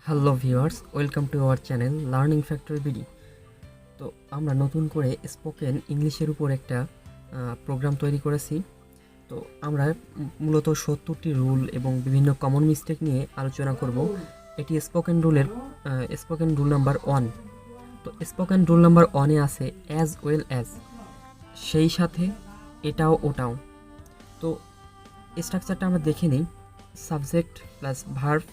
Hello viewers, welcome to our channel learning factory BD. তো আমরা নতুন করে স্পোকেন ইংলিশের উপর একটা প্রোগ্রাম তৈরি করেছি। তো আমরা মূলত 70টি রুল এবং বিভিন্ন কমন মিস্টেক নিয়ে আলোচনা করব। এটি স্পোকেন রুল নাম্বার 1। তো স্পোকেন রুল নাম্বার 1-এ আছে অ্যাজ ওয়েল অ্যাজ, সেই সাথে এটাও ওটাও। তো স্ট্রাকচারটা আমরা দেখে নিই। Subject plus verb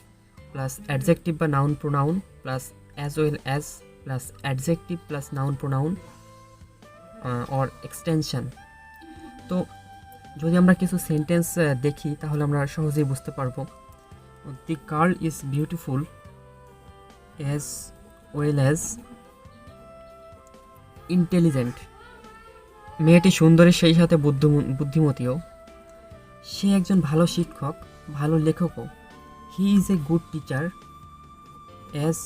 plus adjective বা noun pronoun plus as well as plus adjective plus noun pronoun or extension. তো যদি আমরা কিছু সেন্টেন্স দেখি তাহলে আমরা সহজেই বুঝতে পারবো। The girl is beautiful as well as intelligent. মেয়েটি সুন্দরী সেই সাথে বুদ্ধিমতীও। সে একজন ভালো শিক্ষক, ভালো লেখকও। He is a good teacher as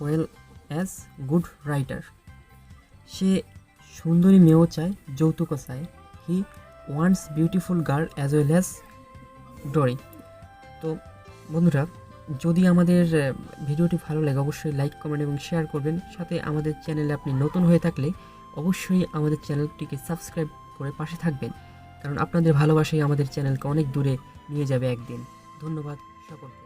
well as good writer. সে সুন্দরী মেয়েও চায়, যৌতুকও চায়। He wants beautiful girl as well as dowry. তো বন্ধুরা, যদি আমাদের ভিডিওটি ভালো লাগে অবশ্যই লাইক, কমেন্ট এবং শেয়ার করবেন। সাথে আমাদের চ্যানেলে আপনি নতুন হয়ে থাকলে অবশ্যই আমাদের চ্যানেলটিকে সাবস্ক্রাইব করে পাশে থাকবেন, কারণ আপনাদের ভালোবাসাই আমাদের চ্যানেলকে অনেক দূরে নিয়ে যাবে একদিন। ধন্যবাদ সকলকে।